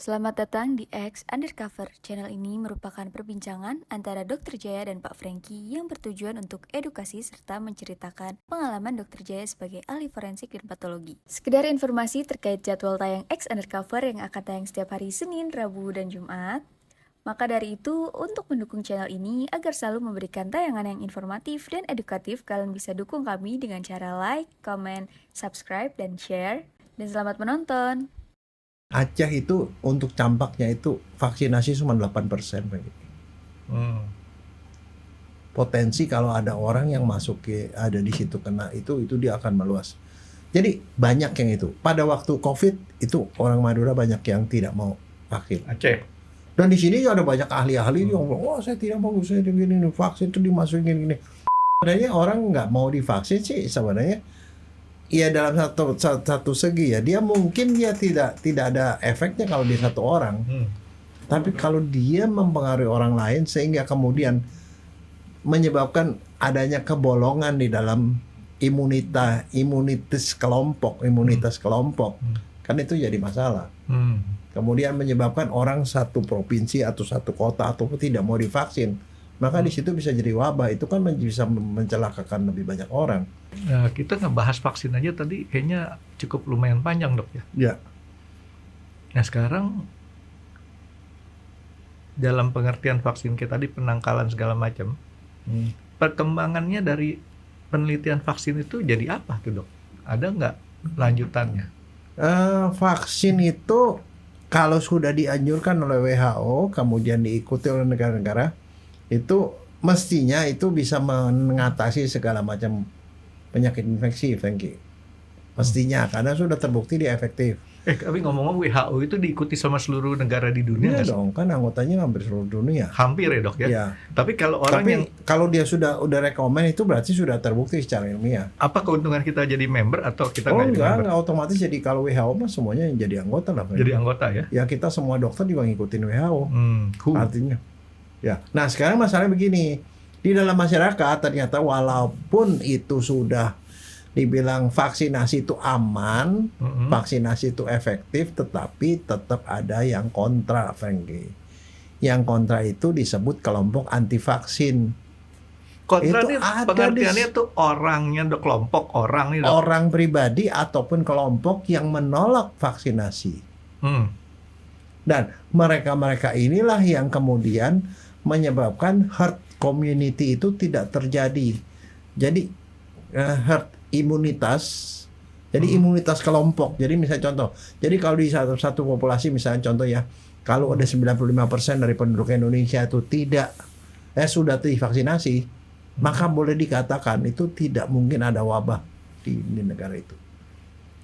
Selamat datang di X Undercover. Channel ini merupakan perbincangan antara Dr. Jaya dan Pak Franky yang bertujuan untuk edukasi serta menceritakan pengalaman Dr. Jaya sebagai ahli forensik dan patologi. Sekedar informasi terkait jadwal tayang X Undercover yang akan tayang setiap hari Senin, Rabu, dan Jumat. Maka dari itu, untuk mendukung channel ini agar selalu memberikan tayangan yang informatif dan edukatif, kalian bisa dukung kami dengan cara like, comment, subscribe, dan share. Dan selamat menonton! Aceh itu untuk campaknya itu vaksinasi cuma 8%. Potensi kalau ada orang yang masuk ada di situ kena itu dia akan meluas. Jadi banyak yang itu. Pada waktu COVID itu orang Madura banyak yang tidak mau vaksin. Aceh. Dan di sini ada banyak ahli-ahli yang bilang, oh saya tidak mau, saya gini vaksin itu dimasukin gini. Sebenarnya orang nggak mau divaksin sih sebenarnya. Ya dalam satu segi ya dia mungkin dia tidak ada efeknya kalau di satu orang. Tapi kalau dia mempengaruhi orang lain sehingga kemudian menyebabkan adanya kebolongan di dalam imunitas kelompok, kan itu jadi masalah. Kemudian menyebabkan orang satu provinsi atau satu kota atau tidak mau divaksin, maka di situ bisa jadi wabah. Itu kan bisa mencelakakan lebih banyak orang. Nah, kita ngebahas vaksin aja tadi kayaknya cukup lumayan panjang, Dok, ya. Ya. Nah, sekarang dalam pengertian vaksin kayak tadi penangkalan segala macam, perkembangannya dari penelitian vaksin itu jadi apa tuh, Dok? Ada nggak lanjutannya? Vaksin itu kalau sudah dianjurkan oleh WHO kemudian diikuti oleh negara-negara, itu mestinya itu bisa mengatasi segala macam penyakit infeksi, Franky. Mestinya, karena sudah terbukti dia efektif. Tapi ngomong-ngomong WHO itu diikuti sama seluruh negara di dunia. Iya dong, kan anggotanya hampir seluruh dunia. Hampir ya, Dok, ya? Ya. Tapi kalau orang kalau dia sudah rekomen itu berarti sudah terbukti secara ilmiah. Apa keuntungan kita jadi member atau kita nggak jadi member? Enggak otomatis jadi kalau WHO mah semuanya yang jadi anggota lah. Jadi anggota ya? Ya kita semua dokter juga ngikutin WHO. Artinya. Ya. Nah sekarang masalahnya begini. Di dalam masyarakat ternyata walaupun itu sudah dibilang vaksinasi itu aman, vaksinasi itu efektif, tetapi tetap ada yang kontra, Franky. Yang kontra itu disebut kelompok anti vaksin. Kontra itu pengertiannya tuh orangnya, kelompok orang nih, Dok. Orang pribadi ataupun kelompok yang menolak vaksinasi. Dan mereka-mereka inilah yang kemudian menyebabkan herd community itu tidak terjadi. Jadi herd imunitas, jadi imunitas kelompok. Jadi misalnya contoh, jadi kalau di satu populasi misalnya contoh ya, kalau ada 95% dari penduduk Indonesia itu tidak sudah divaksinasi, maka boleh dikatakan itu tidak mungkin ada wabah di negara itu.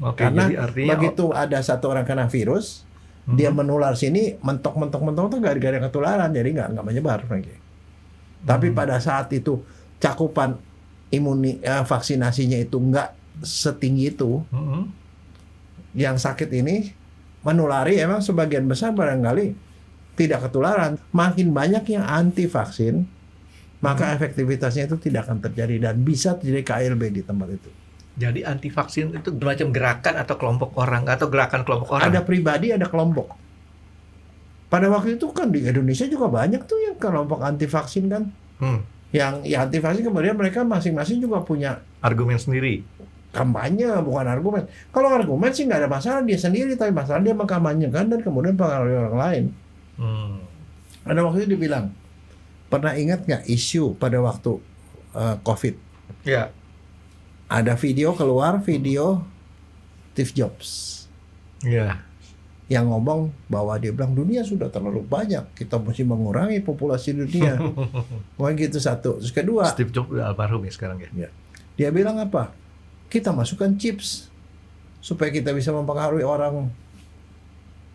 Oke, karena jadi artinya begitu ada satu orang kena virus, dia menular sini, mentok tuh nggak ada ketularan, jadi nggak menyebar, Franky. Tapi pada saat itu cakupan vaksinasinya itu nggak setinggi itu, yang sakit ini menulari emang sebagian besar barangkali tidak ketularan. Makin banyak yang anti vaksin, maka efektivitasnya itu tidak akan terjadi dan bisa terjadi KLB di tempat itu. Jadi anti vaksin itu semacam gerakan atau kelompok orang atau gerakan kelompok orang? Ada pribadi, ada kelompok. Pada waktu itu kan di Indonesia juga banyak tuh yang kelompok anti vaksin kan. Yang ya anti vaksin kemudian mereka masing-masing juga punya argumen sendiri. Kampanye, bukan argumen. Kalau argumen sih nggak ada masalah dia sendiri, tapi masalah dia mengkampanyekan dan kemudian mempengaruhi orang lain. Ada waktu itu dibilang, pernah ingat nggak isu pada waktu COVID? Ya. Ada video keluar, video Steve Jobs. Ya. Yang ngomong bahwa dia bilang dunia sudah terlalu banyak, kita mesti mengurangi populasi dunia. Mungkin gitu satu. Terus kedua, Steve Jobs udah almarhum ya sekarang ya. Dia bilang apa? Kita masukkan chips supaya kita bisa mempengaruhi orang,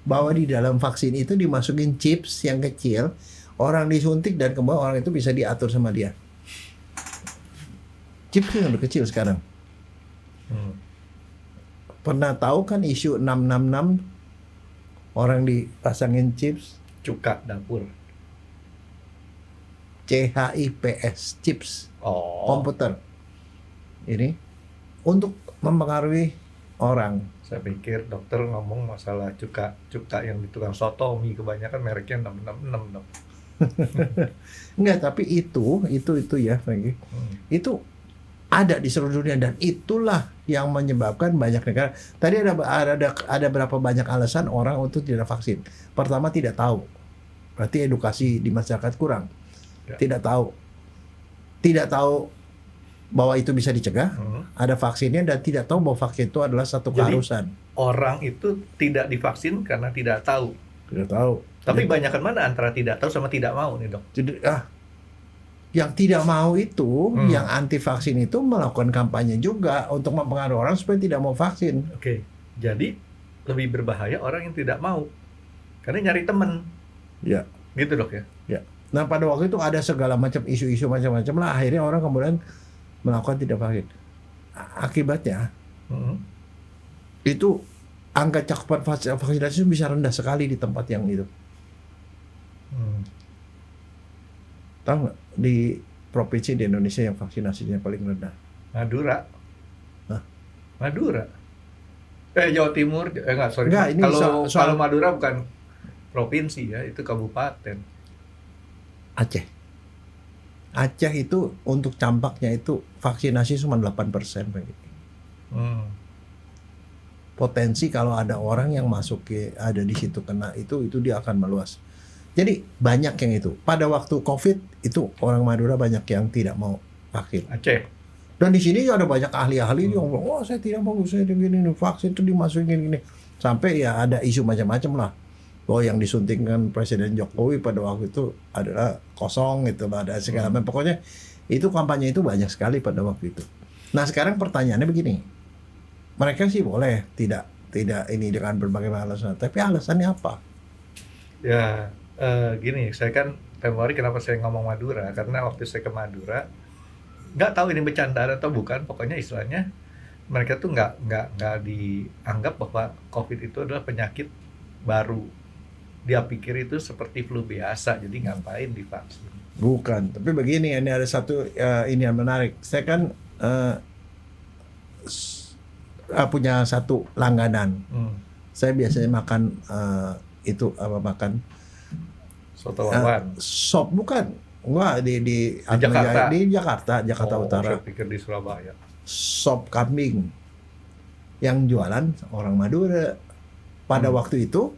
bahwa di dalam vaksin itu dimasukin chips yang kecil, orang disuntik dan kemudian orang itu bisa diatur sama dia. Chips yang udah kecil sekarang. Pernah tahu kan isu 666? Orang dipasangin chips, cuka dapur. CHIPS, chips komputer. Ini untuk mempengaruhi orang. Saya pikir dokter ngomong masalah cuka yang di tukang soto mie, kebanyakan mereknya 666 dok. Enggak, tapi itu ya, Franky. Itu ada di seluruh dunia dan itulah yang menyebabkan banyak negara. Tadi ada berapa banyak alasan orang untuk tidak vaksin. Pertama, tidak tahu. Berarti edukasi di masyarakat kurang. Ya. Tidak tahu bahwa itu bisa dicegah. Ada vaksinnya dan tidak tahu bahwa vaksin itu adalah satu keharusan. Orang itu tidak divaksin karena tidak tahu. Tidak tahu. Tapi banyakan mana antara tidak tahu sama tidak mau nih dok? Yang tidak mau itu, yang anti vaksin itu melakukan kampanye juga untuk mempengaruhi orang supaya tidak mau vaksin. Oke, jadi lebih berbahaya orang yang tidak mau, karena nyari teman. Ya. Gitu dok ya? Ya. Nah pada waktu itu ada segala macam isu-isu macam-macam lah. Akhirnya orang kemudian melakukan tidak vaksin. Akibatnya itu angka cakupan vaksinasi bisa rendah sekali di tempat yang itu. Tahu nggak di provinsi di Indonesia yang vaksinasinya paling rendah? Madura. Hah? Madura. Jawa Timur. Sorry. Enggak, ini kalau Madura bukan provinsi ya, itu kabupaten. Aceh. Aceh itu untuk campaknya itu vaksinasi cuma 8%. Potensi kalau ada orang yang masuk ada di situ kena itu dia akan meluas. Jadi banyak yang itu. Pada waktu COVID itu orang Madura banyak yang tidak mau vaksin. Aceh. Dan di sini ada banyak ahli-ahli yang ngomong, oh saya tidak mau, saya begini, vaksin itu dimasukin gini. Sampai ya ada isu macam-macam lah. Bahwa yang disuntikkan Presiden Jokowi pada waktu itu adalah kosong gitu, ada segala macam. Pokoknya itu kampanye itu banyak sekali pada waktu itu. Nah sekarang pertanyaannya begini, mereka sih boleh tidak ini dengan berbagai alasan, tapi alasannya apa? Ya. Gini, saya kan tempoh hari kenapa saya ngomong Madura, karena waktu saya ke Madura nggak tahu ini bercandaan atau bukan, pokoknya istilahnya mereka tuh nggak dianggap bahwa COVID itu adalah penyakit baru. Dia pikir itu seperti flu biasa, jadi ngapain divaksin? Bukan, tapi begini, ini ada satu ini yang menarik. Saya kan punya satu langganan. Saya biasanya makan makan soto wawan. Sop bukan. Enggak di Jakarta Utara. Saya pikir di Surabaya. Sop kambing. Yang jualan orang Madura. Pada waktu itu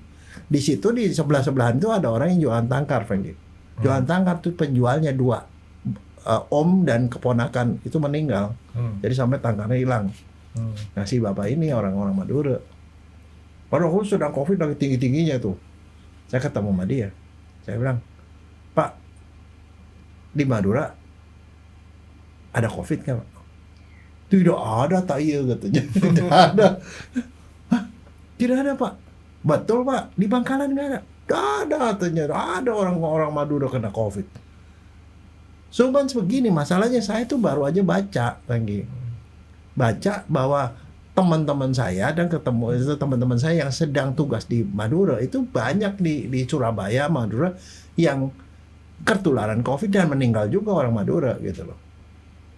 di situ di sebelah-sebelahan itu ada orang yang jualan tangkar, Franky. Jualan tangkar tuh penjualnya dua. Om dan keponakan itu meninggal. Jadi sampai tangkarnya hilang. Ngasih bapak ini orang-orang Madura. Pada waktu sedang COVID lagi tinggi-tingginya tuh. Saya ketemu sama dia. Saya bilang, Pak, di Madura ada COVID nggak, Pak? Tidak ada, tak iya katanya. Tidak ada. Hah? Tidak ada, Pak. Betul, Pak. Di Bangkalan nggak ada. Tidak ada katanya. Ada orang-orang Madura kena COVID. Cuman begini, masalahnya saya tuh baru aja baca bahwa teman-teman saya dan ketemu teman-teman saya yang sedang tugas di Madura itu banyak di Surabaya, Madura yang ketularan COVID dan meninggal juga orang Madura gitu loh.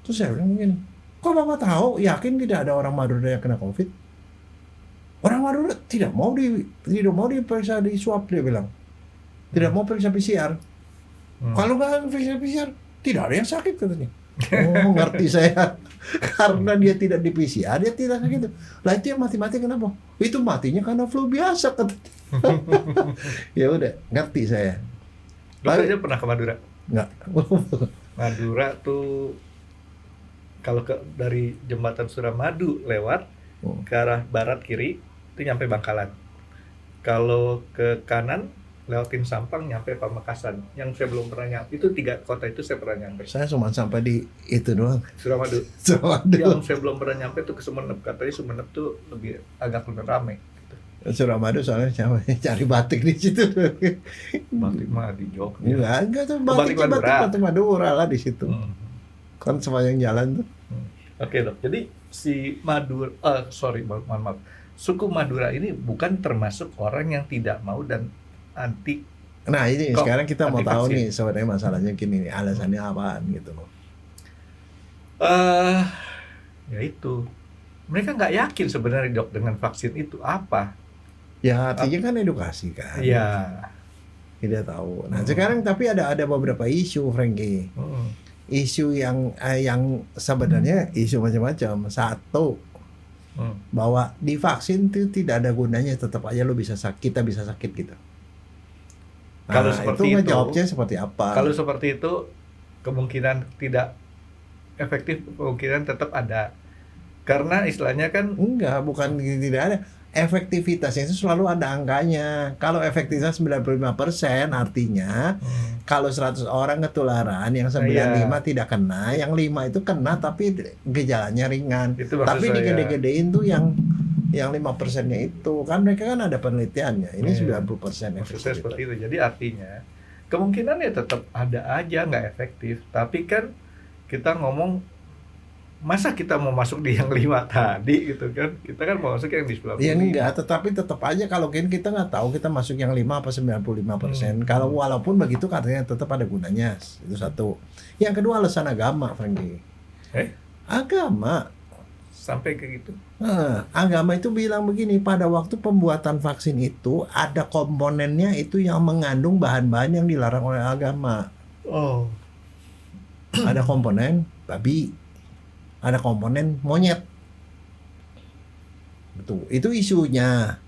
Terus saya bilang begini, kok Bapak tahu, yakin tidak ada orang Madura yang kena COVID? Orang Madura tidak mau diperiksa di swab, dia bilang. Tidak mau periksa PCR. Kalau nggak periksa PCR, tidak ada yang sakit katanya. Oh, ngerti saya. Karena dia tidak di PCR, dia tidak sakit. Lah itu yang mati-mati kenapa? Itu matinya karena flu biasa katanya. Ya udah, ngerti saya. Dokternya pernah ke Madura? Enggak. Madura tuh kalau dari jembatan Suramadu lewat ke arah barat kiri itu nyampe Bangkalan. Kalau ke kanan lewatin Sampang nyampe Pamekasan. Yang saya belum pernah nyampe itu 3 kota itu saya pernah nyampe. Saya cuma sampai di itu doang. Suramadu. Suramadu. Yang saya belum pernah nyampe tuh ke Sumenep. Katanya Sumenep tuh agak lebih ramai. Gitu. Suramadu soalnya cari batik di situ. Batik mah di Jogja. Enggak tuh batik Madura lah di situ. Kan sepanjang jalan tuh. Oke dok. Jadi si Madura, mohon maaf. Suku Madura ini bukan termasuk orang yang tidak mau dan anti. Nah ini sekarang kita mau tahu nih sebenarnya masalahnya gini nih, alasannya apaan gitu loh. Ya itu mereka nggak yakin sebenarnya dok dengan vaksin itu apa. Ya artinya kan edukasi kan. Iya. Tidak tahu. Nah sekarang tapi ada beberapa isu, Frankie. Isu yang sebenarnya isu macam-macam. Satu, bahwa divaksin itu tidak ada gunanya, tetap aja lo bisa sakit, kita bisa sakit gitu. Nah, Kalau seperti itu itu, jawabnya seperti apa? Kalau seperti itu kemungkinan tidak efektif, kemungkinan tetap ada. Karena istilahnya kan Enggak, bukan tidak ada. Efektivitasnya itu selalu ada angkanya. Kalau efektivitas 95% artinya kalau 100 orang ketularan, yang 95 tidak kena, yang 5 itu kena tapi gejalanya ringan. Tapi digede-gedein tuh yang 5%-nya itu. Kan mereka kan ada penelitiannya. Ini 90% efektivitas. Seperti itu. Jadi artinya kemungkinan ya tetap ada aja nggak efektif. Tapi kan kita ngomong, masa kita mau masuk di yang 5 tadi gitu kan, kita kan mau masuk yang di 95. Ya enggak, tetapi tetap aja kalau kita nggak tahu kita masuk yang 5 apa 95%. Kalau walaupun begitu katanya tetap ada gunanya. Itu satu. Yang kedua alasan agama, Frankie. Agama. Sampai ke gitu. Agama itu bilang begini, pada waktu pembuatan vaksin itu ada komponennya itu yang mengandung bahan-bahan yang dilarang oleh agama. Ada komponen babi, ada komponen monyet. Betul. Itu isunya.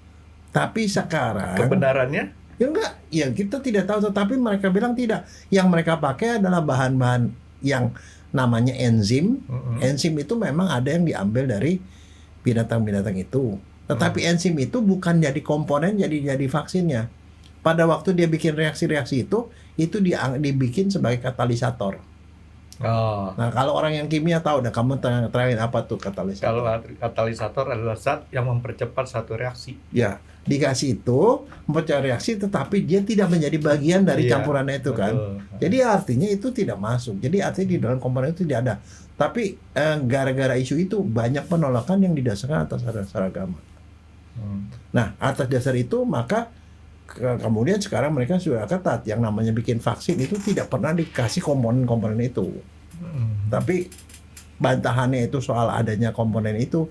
Tapi sekarang kebenarannya? Ya enggak, ya kita tidak tahu, tetapi mereka bilang tidak. Yang mereka pakai adalah bahan-bahan yang namanya enzim. Enzim itu memang ada yang diambil dari binatang-binatang itu. Tetapi enzim itu bukan jadi komponen jadi vaksinnya. Pada waktu dia bikin reaksi-reaksi itu dibikin sebagai katalisator. Nah, kalau orang yang kimia tahu, dah kamu terakhir apa tuh katalisator? Kalau katalisator adalah zat yang mempercepat satu reaksi. Ya, dikasih itu mempercepat reaksi, tetapi dia tidak menjadi bagian dari campurannya itu kan. Jadi artinya itu tidak masuk. Jadi artinya di dalam komponen itu tidak ada. Tapi gara-gara isu itu banyak penolakan yang didasarkan atas dasar agama. Nah, atas dasar itu maka kemudian sekarang mereka sudah ketat, yang namanya bikin vaksin itu tidak pernah dikasih komponen-komponen itu. Tapi bantahannya itu soal adanya komponen itu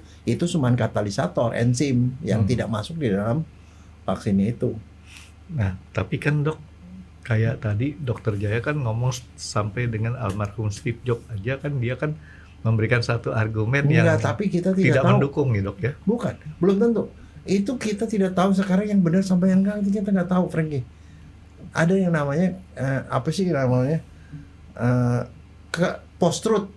cuma katalisator, enzim yang tidak masuk di dalam vaksinnya itu. Nah, tapi kan dok, kayak tadi Dokter Jaya kan ngomong sampai dengan almarhum Steve Jobs aja kan, dia kan memberikan satu argumen yang tapi kita tidak tahu. Mendukung nih dok ya? Bukan, belum tentu. Itu kita tidak tahu sekarang yang benar sampai yang enggak, kita nggak tahu, Frankie. Ada yang namanya apa sih namanya post truth.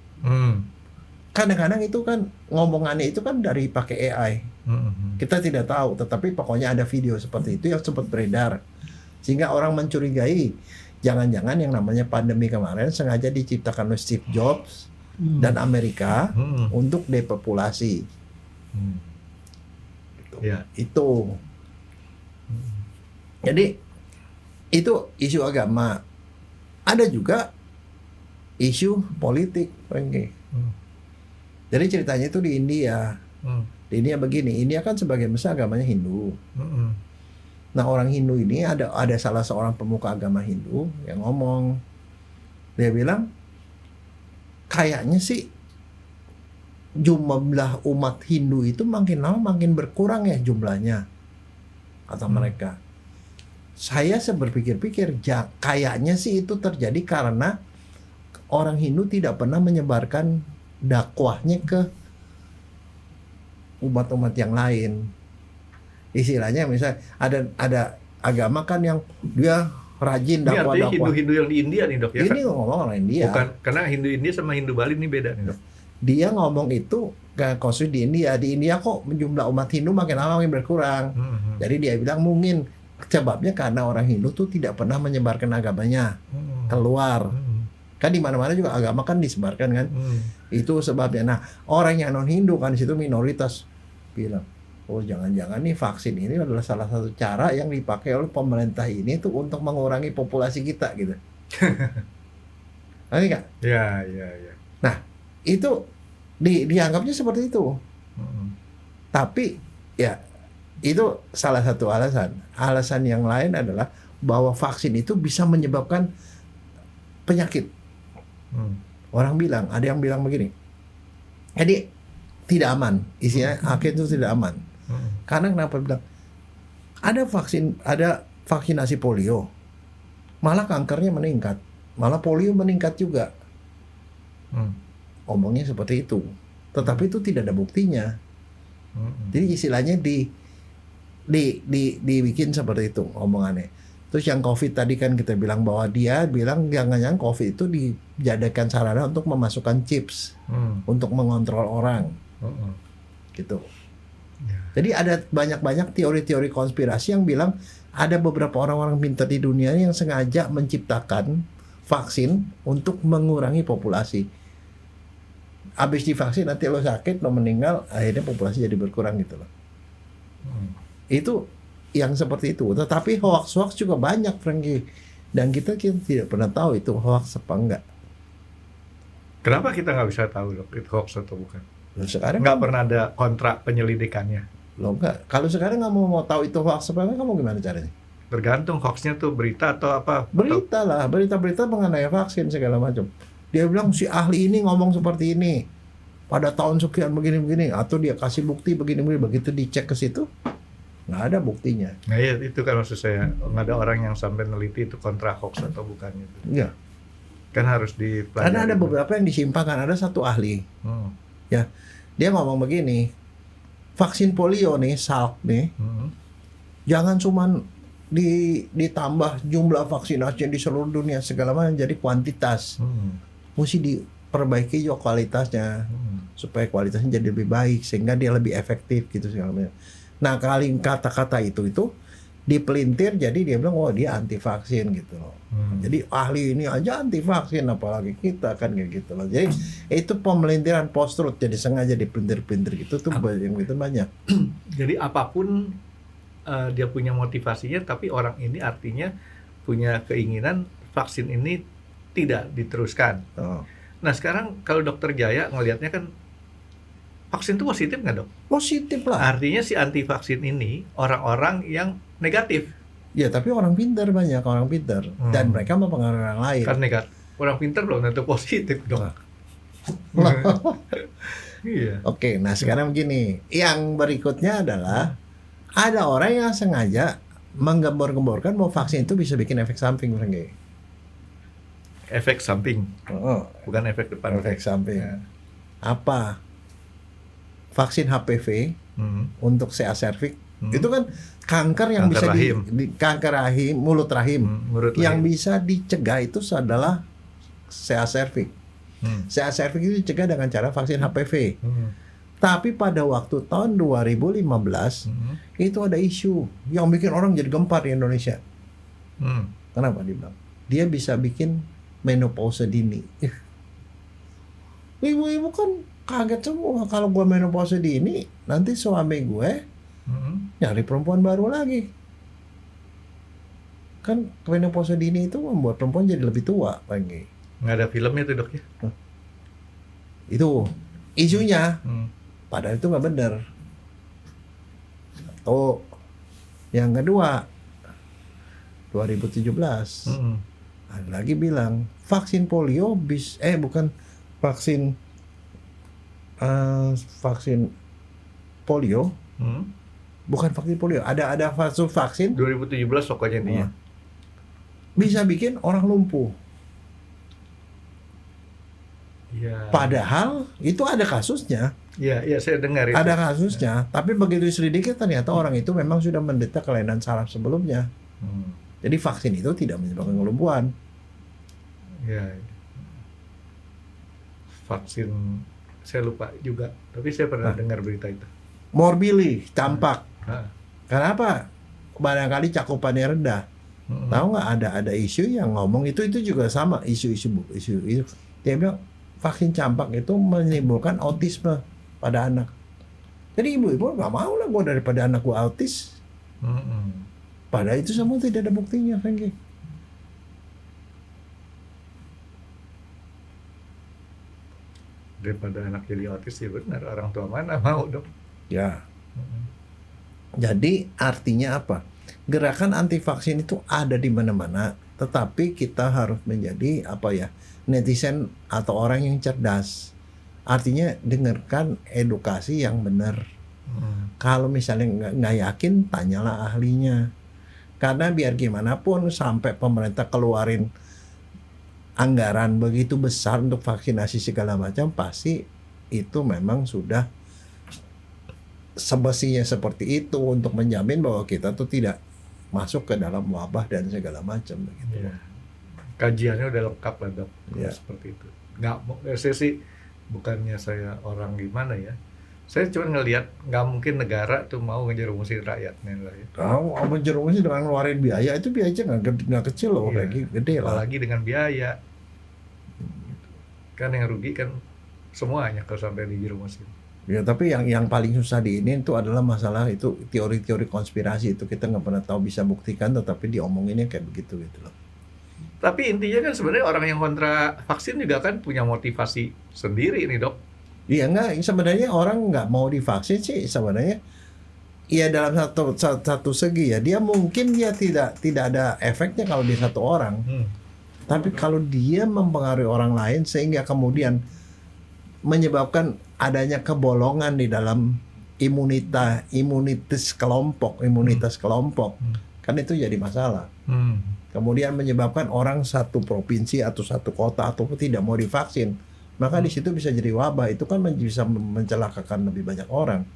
Kadang-kadang itu kan ngomongannya itu kan dari pakai AI. Kita tidak tahu, tetapi pokoknya ada video seperti itu yang sempat beredar, sehingga orang mencurigai jangan-jangan yang namanya pandemi kemarin sengaja diciptakan oleh Steve Jobs dan Amerika untuk depopulasi. Itu. Jadi itu isu agama. Ada juga isu politik, Frankie. Jadi ceritanya itu di India. Di India begini, India kan sebagian besar agamanya Hindu. Nah, orang Hindu ini ada salah seorang pemuka agama Hindu yang ngomong. Dia bilang, kayaknya sih jumlah umat Hindu itu makin lama makin berkurang ya jumlahnya, kata mereka. Saya berpikir-pikir, kayaknya sih itu terjadi karena orang Hindu tidak pernah menyebarkan dakwahnya ke umat-umat yang lain. Istilahnya misalnya ada agama kan yang dia rajin dakwah. Ini artinya Hindu yang di India nih dok ya? Ini ngomong orang India. Bukan, karena Hindu India sama Hindu Bali ini beda nih dok. Dia ngomong itu khusus di India. Di India kok jumlah umat Hindu makin lama makin berkurang. Jadi dia bilang mungkin sebabnya karena orang Hindu tuh tidak pernah menyebarkan agamanya keluar. Kan di mana-mana juga agama kan disebarkan kan. Itu sebabnya. Nah, orang yang non Hindu kan di situ minoritas bilang, oh jangan-jangan nih vaksin ini adalah salah satu cara yang dipakai oleh pemerintah ini tuh untuk mengurangi populasi kita gitu. Ngerti nggak? Ya. Nah, itu dianggapnya seperti itu. Tapi ya itu salah satu alasan. Alasan yang lain adalah bahwa vaksin itu bisa menyebabkan penyakit. Orang bilang, ada yang bilang begini. Jadi tidak aman. Isinya akhirnya itu tidak aman. Karena kenapa bilang ada vaksinasi polio, malah kankernya meningkat, malah polio meningkat juga. Omongnya seperti itu, tetapi itu tidak ada buktinya. Jadi istilahnya dibikin seperti itu omongannya. Terus yang COVID tadi kan kita bilang bahwa dia bilang jangan-jangan COVID itu dijadikan sarana untuk memasukkan chips untuk mengontrol orang, gitu. Jadi ada banyak teori-teori konspirasi yang bilang ada beberapa orang-orang pintar di dunia yang sengaja menciptakan vaksin untuk mengurangi populasi. Habis divaksin nanti lo sakit, lo meninggal, akhirnya populasi jadi berkurang gitu loh. Itu yang seperti itu. Tetapi hoax juga banyak, Frankie. Dan kita tidak pernah tahu itu hoax apa enggak. Kenapa kita nggak bisa tahu dok itu hoax atau bukan? Loh, sekarang nggak pernah ada kontrak penyelidikannya. Lo enggak. Kalau sekarang nggak mau tahu itu hoax apa enggak, kamu gimana caranya? Tergantung hoaxnya tuh berita atau apa? Berita lah, berita-berita mengenai vaksin segala macam. Dia bilang si ahli ini ngomong seperti ini pada tahun sekian begini-begini, atau dia kasih bukti begini-begini, begitu dicek ke situ nggak ada buktinya. Nah iya, itu kan maksud saya, nggak ada orang yang sampai neliti itu kontra hoax atau bukan gitu. Iya. Kan harus dipelajari. Karena ada beberapa yang disimpangkan. Ada satu ahli, ya, dia ngomong begini, vaksin polio nih, Salk nih, jangan cuman ditambah jumlah vaksinasi di seluruh dunia segala macam jadi kuantitas, mesti diperbaiki juga kualitasnya supaya kualitasnya jadi lebih baik sehingga dia lebih efektif gitu segala macam. Nah kali kata-kata itu dipelintir, jadi dia bilang oh dia anti vaksin gitu loh. Jadi ahli ini aja anti vaksin, apalagi kita kan kayak gitu loh. Jadi itu pemelintiran post truth, jadi sengaja dipelintir-pelintir gitu tuh yang itu banyak. Jadi apapun dia punya motivasinya, tapi orang ini artinya punya keinginan vaksin ini tidak diteruskan. Nah sekarang kalau Dokter Jaya ngelihatnya kan vaksin itu positif nggak dok? Positif lah. Artinya si anti vaksin ini orang-orang yang negatif. Ya tapi orang pintar, banyak orang pintar dan mereka mempengaruhi orang lain. Kan negatif. Orang pintar belum tentu positif dong. Iya. Oke, nah sekarang begini, yang berikutnya adalah ada orang yang sengaja menggembor-gemborkan bahwa vaksin itu bisa bikin efek samping, Frankie. Efek samping, bukan efek depan. Efek samping. Ya. Apa? Vaksin HPV untuk CA cervix itu kan kanker yang Kanker bisa rahim. kanker rahim, mulut rahim. Yang bisa dicegah itu adalah CA cervix. CA cervix itu dicegah dengan cara vaksin HPV. Tapi pada waktu tahun 2015 itu ada isu yang bikin orang jadi gempar di Indonesia. Kenapa dibilang? Dia bisa bikin menopause dini. Ibu-ibu kan kaget semua kalau gue menopause dini, nanti suami gue nyari perempuan baru lagi. Kan menopause dini itu membuat perempuan jadi lebih tua lagi. Nggak ada filmnya tuh dok ya? Itu isunya. Padahal itu nggak benar. Satu. Yang kedua, 2017 ada lagi bilang vaksin polio vaksin polio bukan vaksin polio, ada vaksin 2017 pokoknya dia bisa bikin orang lumpuh. Ya. Padahal itu ada kasusnya. Iya saya dengar itu. Ada kasusnya, tapi begitu diselidiki ternyata orang itu memang sudah menderita kelainan saraf sebelumnya. Jadi vaksin itu tidak menyebabkan kelumpuhan. Ya. Vaksin saya lupa juga, tapi saya pernah dengar berita itu. Morbilli, campak. Nah. Kenapa? Barangkali cakupannya rendah. Tahu nggak ada isu yang ngomong itu juga sama isu. Dia bilang vaksin campak itu menimbulkan autisme pada anak. Jadi ibu-ibu nggak mau lah gue daripada anak gue autis. Padahal itu semua tidak ada buktinya, Frankie. Daripada anak jadi autis ya benar, orang tua mana mau dong. Ya. Jadi artinya apa? Gerakan anti vaksin itu ada di mana-mana, tetapi kita harus menjadi netizen atau orang yang cerdas. Artinya dengarkan edukasi yang benar. Kalau misalnya nggak yakin, tanyalah ahlinya. Karena biar gimana pun sampai pemerintah keluarin anggaran begitu besar untuk vaksinasi segala macam, pasti itu memang sudah semestinya seperti itu untuk menjamin bahwa kita tuh tidak masuk ke dalam wabah dan segala macam begitu. Ya. Kajiannya udah lengkap lah dok, Ya. seperti itu. Saya sih bukannya saya orang gimana ya. Saya cuma ngelihat nggak mungkin negara tuh mau ngejerumusin rakyatnya lah ya. Tahu menjerumusnya dengan ngeluarin biaya, itu biayanya nggak kecil loh, Iya. lagi gede lah. Apalagi dengan biaya. Kan yang rugi kan semuanya kalau sampai dijerumusin. Ya, tapi yang paling susah di ini itu adalah masalah itu teori-teori konspirasi itu kita nggak pernah tahu bisa buktikan, tetapi diomonginnya kayak begitu gitu loh. Tapi intinya kan sebenarnya orang yang kontra vaksin juga kan punya motivasi sendiri nih dok. Iya nggak, sebenarnya orang nggak mau divaksin sih sebenarnya. Iya dalam satu segi ya, dia mungkin dia tidak ada efeknya kalau di satu orang. Tapi kalau dia mempengaruhi orang lain sehingga kemudian menyebabkan adanya kebolongan di dalam imunitas kelompok, kan itu jadi masalah. Kemudian menyebabkan orang satu provinsi atau satu kota atau tidak mau divaksin, maka di situ bisa jadi wabah. Itu kan bisa mencelakakan lebih banyak orang.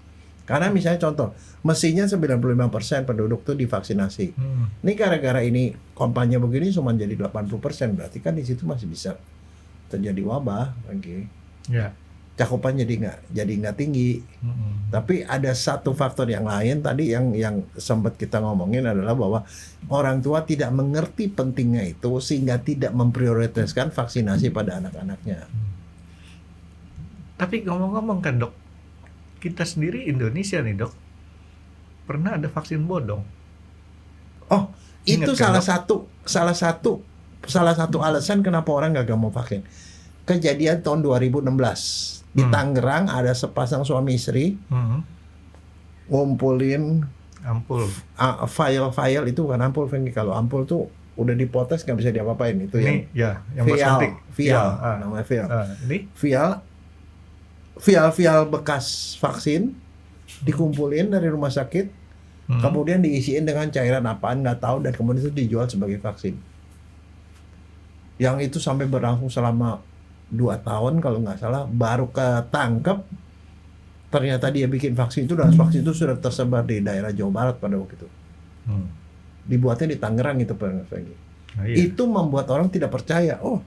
Karena misalnya contoh, mestinya 95% penduduk tuh divaksinasi. Ini gara-gara ini kampanye begini cuma jadi 80%, berarti kan di situ masih bisa terjadi wabah lagi. Ya. Cakupan jadi nggak tinggi. Tapi ada satu faktor yang lain tadi yang sempat kita ngomongin adalah bahwa orang tua tidak mengerti pentingnya itu sehingga tidak memprioritaskan vaksinasi pada anak-anaknya. Tapi ngomong-ngomong kan dok, kita sendiri Indonesia nih dok, pernah ada vaksin bodong. Oh, itu Ingat kan, salah satu alasan kenapa orang nggak mau vaksin. Kejadian tahun 2016 di Tangerang ada sepasang suami istri ngumpulin Ampul. file itu bukan ampul, Fengki. Kalau ampul tuh udah dipotes nggak bisa diapa-apain itu Ini ya, yang buat suntik. vial, Ah. namanya vial. Ini Vial bekas vaksin dikumpulin dari rumah sakit, kemudian diisiin dengan cairan apaan nggak tahu, dan kemudian itu dijual sebagai vaksin. Yang itu sampai berlangsung selama 2 tahun kalau nggak salah, baru ketangkep ternyata dia bikin vaksin itu, dan vaksin itu sudah tersebar di daerah Jawa Barat pada waktu itu. Dibuatnya di Tangerang itu, Pak. Nah, iya. Itu membuat orang tidak percaya. Oh,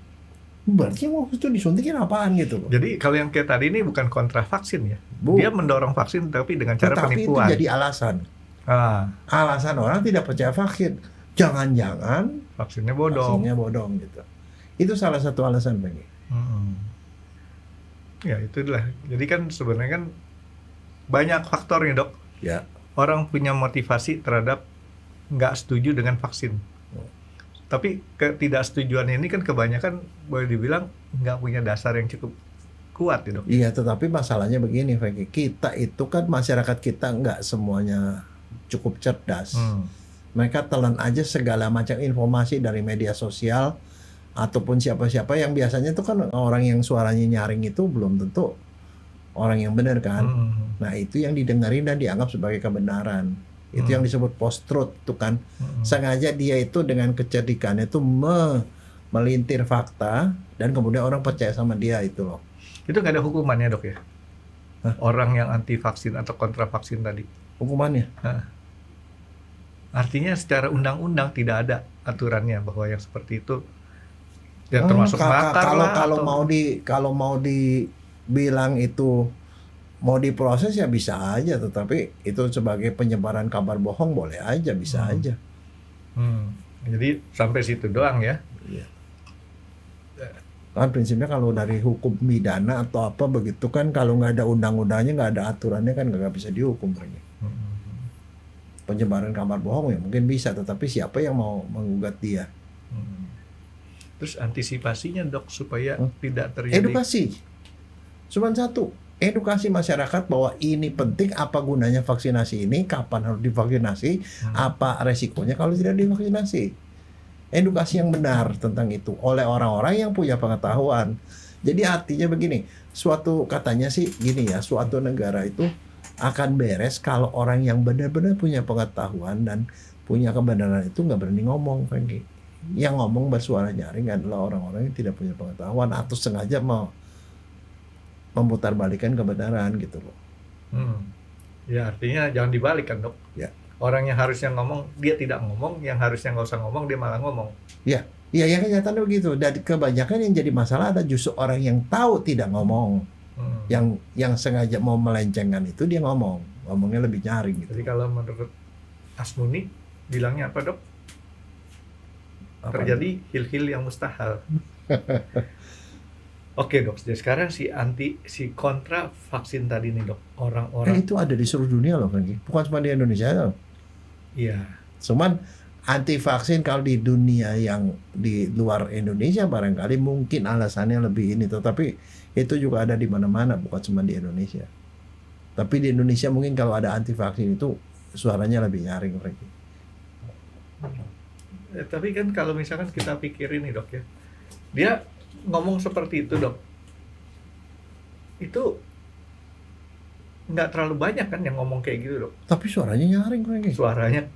berarti waktu itu disuntikin apaan gitu loh. Jadi kalau yang kayak tadi ini bukan kontra vaksin ya. Bu. Dia mendorong vaksin tapi dengan cara Tetapi penipuan. itu jadi alasan. Ah, Alasan orang tidak percaya vaksin. Jangan-jangan vaksinnya bodong. vaksinnya bodong gitu. Itu salah satu alasan, Bang. Ya itulah. Jadi kan sebenarnya kan banyak faktor nih dok. Ya. Orang punya motivasi terhadap nggak setuju dengan vaksin. Tapi ketidaksetujuan ini kan kebanyakan boleh dibilang nggak punya dasar yang cukup kuat ya dok. Iya, tetapi masalahnya begini, Frankie. Kita itu kan masyarakat kita nggak semuanya cukup cerdas. Mereka telan aja segala macam informasi dari media sosial ataupun siapa-siapa yang biasanya itu kan orang yang suaranya nyaring itu belum tentu orang yang benar kan. Nah, itu yang didengarin dan dianggap sebagai kebenaran. Itu yang disebut post-truth itu kan. Sengaja dia itu dengan kecerdikannya itu melintir fakta dan kemudian orang percaya sama dia itu loh. Itu nggak ada hukumannya dok ya? Orang yang anti vaksin atau kontra vaksin tadi. Hukumannya? Artinya secara undang-undang tidak ada aturannya bahwa yang seperti itu ya termasuk makar lah. Kalau mau dibilang itu mau diproses ya bisa aja, tetapi itu sebagai penyebaran kabar bohong boleh aja, bisa aja. Jadi sampai situ doang ya. Iya. Kan prinsipnya kalau dari hukum pidana atau apa begitu kan, kalau nggak ada undang-undangnya, nggak ada aturannya kan nggak bisa dihukum. Penyebaran kabar bohong ya mungkin bisa, tetapi siapa yang mau menggugat dia? Terus antisipasinya dok supaya tidak terjadi. Edukasi, cuman satu. Edukasi masyarakat bahwa ini penting, apa gunanya vaksinasi ini, kapan harus divaksinasi, apa resikonya kalau tidak divaksinasi. Edukasi yang benar tentang itu oleh orang-orang yang punya pengetahuan. Jadi artinya begini, suatu katanya sih gini ya, suatu negara itu akan beres kalau orang yang benar-benar punya pengetahuan dan punya kebenaran itu nggak berani ngomong, Frankie. Yang ngomong bersuara nyaring adalah orang-orang yang tidak punya pengetahuan atau sengaja mau memutarbalikkan kebenaran gitu loh. Ya artinya jangan dibalik kan dok. Ya. Orang yang harusnya ngomong dia tidak ngomong, yang harusnya nggak usah ngomong dia malah ngomong. Ya, yang kenyataannya begitu. Dan kebanyakan yang jadi masalah ada justru orang yang tahu tidak ngomong, yang sengaja mau melencengkan itu dia ngomongnya lebih nyaring gitu. Jadi kalau menurut Asmuni bilangnya apa dok? Terjadi hil-hil yang mustahil. Oke dok, jadi sekarang si kontra vaksin tadi nih dok, orang-orang itu ada di seluruh dunia loh, Frankie. Bukan cuma di Indonesia loh. Iya. Cuman anti vaksin kalau di dunia yang di luar Indonesia barangkali mungkin alasannya lebih ini, tetapi itu juga ada di mana-mana, bukan cuma di Indonesia. Tapi di Indonesia mungkin kalau ada anti vaksin itu suaranya lebih nyaring, Frankie. Tapi kan kalau misalkan kita pikirin nih dok ya, dia ngomong seperti itu dok, itu nggak terlalu banyak kan yang ngomong kayak gitu dok. Tapi suaranya nyaring, Frankie. Suaranya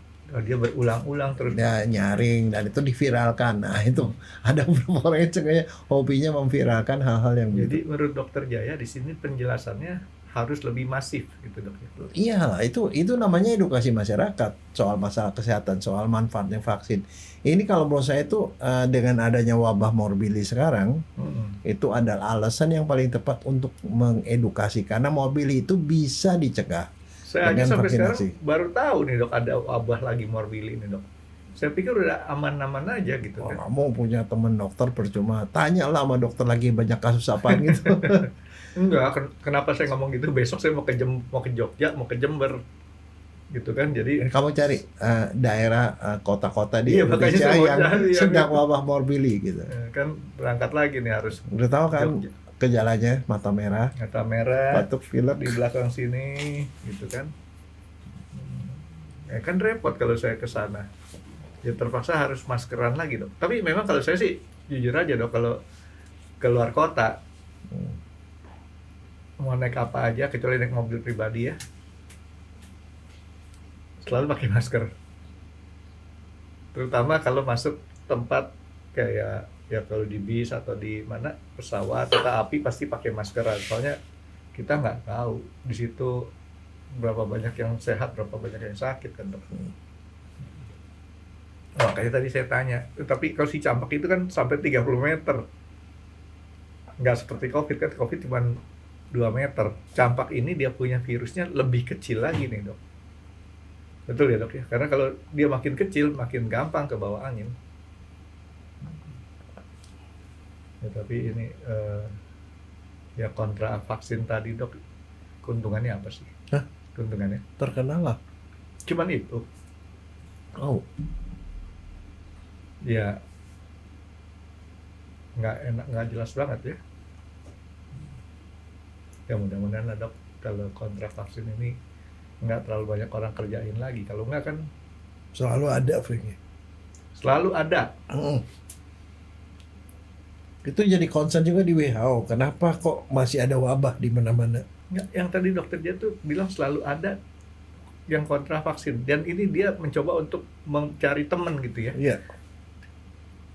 dia berulang-ulang terus. Ya, nyaring dan itu diviralkan. Nah itu ada beberapa orang yang cenderung hobinya memviralkan hal-hal yang Jadi begitu. menurut dokter Jaya di sini penjelasannya harus lebih masif gitu dok. Iya, itu namanya edukasi masyarakat soal masalah kesehatan, soal manfaatnya vaksin. Ini kalau menurut saya itu dengan adanya wabah morbili sekarang, itu adalah alasan yang paling tepat untuk mengedukasi karena morbili itu bisa dicegah. Saya aja dengan sampai vaksinasi. sekarang baru tahu nih dok ada wabah lagi morbili ini dok. Saya pikir udah aman-aman aja gitu kan. Kamu punya temen dokter percuma, tanyalah sama dokter lagi banyak kasus apaan gitu. Enggak, kenapa saya ngomong gitu? Besok saya mau ke Jogja, mau ke Jember, gitu kan? Jadi Kamu cari daerah kota-kota di Iya, makanya Indonesia saya mau yang cari yang sedang itu. wabah morbili gitu. kan berangkat lagi nih harus Udah tahu kan Jogja. gejalanya mata merah, Mata merah batuk pilek. di belakang sini, gitu kan? Ya kan repot kalau saya ke sana. Ya terpaksa harus maskeran lagi dok. Tapi memang kalau saya sih jujur aja dok, kalau keluar kota mau naik apa aja kecuali naik mobil pribadi ya, selalu pakai masker. Terutama kalau masuk tempat kayak ya kalau di bis atau di mana pesawat atau api pasti pakai maskeran. Soalnya kita nggak tahu di situ berapa banyak yang sehat, berapa banyak yang sakit kan dok. Oh, kayak tadi saya tanya, tapi kalau si campak itu kan sampai 30 meter. Nggak seperti COVID kan, COVID cuma 2 meter. Campak ini dia punya virusnya lebih kecil lagi nih dok. Betul ya dok ya? Karena kalau dia makin kecil, makin gampang ke bawah angin. Ya, tapi ini ya kontra vaksin tadi dok, keuntungannya apa sih? Hah? Keuntungannya? Terkenal lah. Cuman itu. Oh, Ya nggak enak, nggak jelas banget ya. Ya mudah-mudahan lah dok, kalau kontra vaksin ini nggak terlalu banyak orang kerjain lagi. Kalau nggak kan selalu ada, Frankie. selalu ada. Itu jadi concern juga di WHO. Kenapa kok masih ada wabah di mana-mana? Nggak, yang tadi dokter dia tuh bilang selalu ada yang kontra vaksin. Dan ini dia mencoba untuk mencari teman gitu ya. Iya.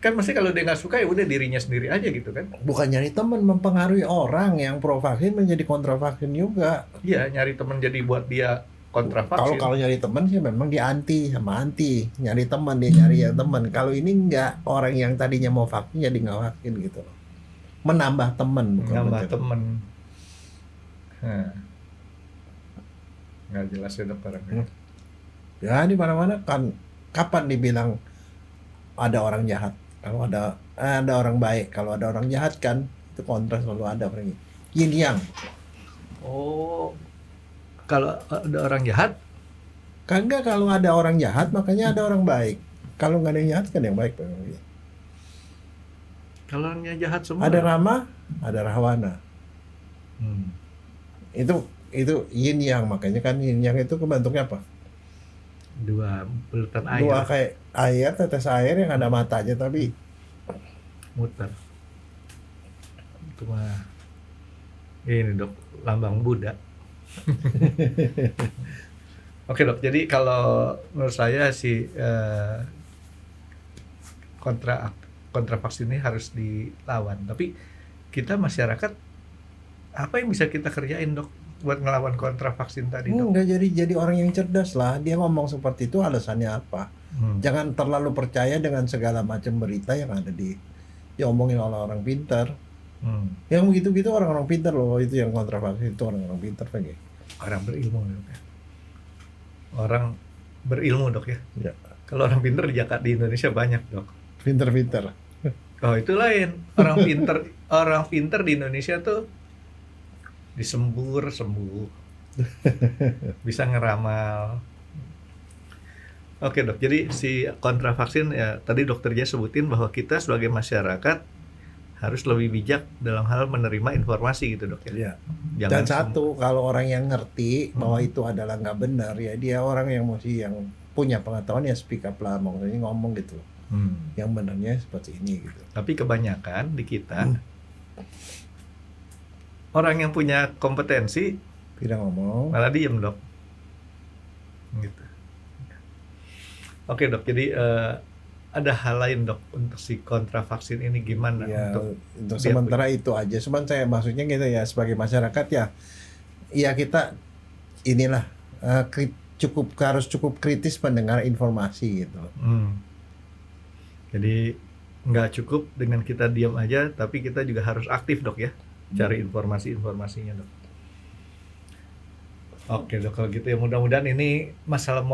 Kan mesti kalau dia nggak suka ya udah dirinya sendiri aja gitu kan. Bukan nyari teman, mempengaruhi orang yang pro vaksin menjadi kontra vaksin juga. Iya, nyari teman jadi buat dia kontra vaksin. Kalau nyari teman sih memang dia anti sama anti. Nyari teman dia nyari yang teman. Kalau ini enggak, orang yang tadinya mau vaksin jadi nggak vaksin gitu loh. Menambah teman bukan Nambah mencegah. temen. Nggak jelas ya dok orangnya. Ya di mana-mana kan kapan dibilang ada orang jahat? Kalau ada orang baik, kalau ada orang jahat kan itu kontras selalu ada, Frankie. Yin yang. Oh, kalau ada orang jahat, Kan enggak, kalau ada orang jahat makanya ada orang baik. Kalau nggak ada yang jahat kan yang baik. kalau orangnya jahat semua. Ada Rama, ada Rahwana. Itu yin yang, makanya kan yin yang itu kebentuknya apa? Dua bulatan air Dua kayak air, tetes air yang ada matanya tapi muter. itu mah ini dok, lambang Buddha. Oke dok, jadi kalau menurut saya sih kontra vaksin ini harus dilawan. Tapi kita masyarakat, apa yang bisa kita kerjain dok buat ngelawan kontra vaksin tadi dok? Enggak, jadi orang yang cerdas lah. Dia ngomong seperti itu alasannya apa? Jangan terlalu percaya dengan segala macam berita yang ada diomongin oleh orang pintar. Yang begitu-gitu orang-orang pintar loh, itu yang kontra vaksin itu orang-orang pintar kan ya. Orang berilmu dok ya. Orang berilmu dok ya. Ya. Kalau orang pintar di Jakarta, di Indonesia banyak dok. Pintar-pintar. Oh itu lain. Orang pintar di Indonesia tuh disembur sembuh, bisa ngeramal. Oke dok, jadi si kontra vaksin ya tadi dokter Jaya sebutin bahwa kita sebagai masyarakat harus lebih bijak dalam hal menerima informasi gitu dok ya. Ya. Dan satu, kalau orang yang ngerti bahwa itu adalah nggak benar, ya dia orang yang mesti yang punya pengetahuan ya speak up lah, maksudnya ngomong gitu. Yang benarnya seperti ini gitu. Tapi kebanyakan di kita orang yang punya kompetensi tidak ngomong, malah diem dok. Gitu. Oke dok, jadi ada hal lain dok untuk si kontra vaksin ini gimana? Ya, untuk sementara itu aja. Cuman saya maksudnya gitu ya, sebagai masyarakat ya kita inilah harus cukup kritis mendengar informasi gitu. Jadi nggak cukup dengan kita diam aja, tapi kita juga harus aktif dok ya, cari informasinya dok. Oke dok, kalau gitu ya mudah-mudahan ini masalah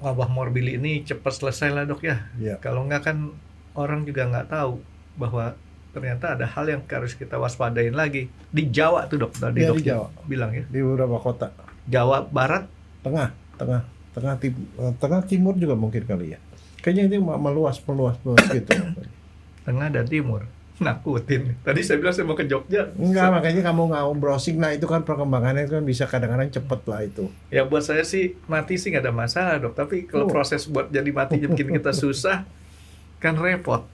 wabah morbili ini cepat selesai lah dok ya. Kalau nggak kan orang juga nggak tahu bahwa ternyata ada hal yang harus kita waspadain lagi. Di Jawa tuh dok, tadi dok di Jawa bilang ya. Di beberapa kota. Jawa Barat, tengah timur juga mungkin kali ya. Kayaknya itu meluas gitu. Tengah dan timur. Nakutin. Tadi saya bilang saya mau ke Jogja. Enggak, makanya kamu nggak browsing. Nah itu kan perkembangannya kan bisa kadang-kadang cepet lah itu. Ya buat saya sih mati sih nggak ada masalah dok. Tapi kalau proses buat jadi mati bikin kita susah, kan repot.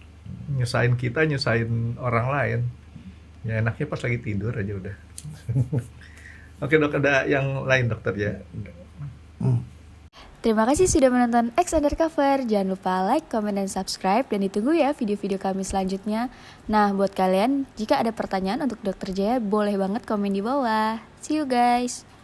Nyusahin kita, nyusahin orang lain. Ya enaknya pas lagi tidur aja udah. Oke dok, ada yang lain dokter ya? Terima kasih sudah menonton X Undercover. Jangan lupa like, comment, dan subscribe. Dan ditunggu ya video-video kami selanjutnya. Nah, buat kalian, jika ada pertanyaan untuk Dr. Jaya, boleh banget komen di bawah. See you guys!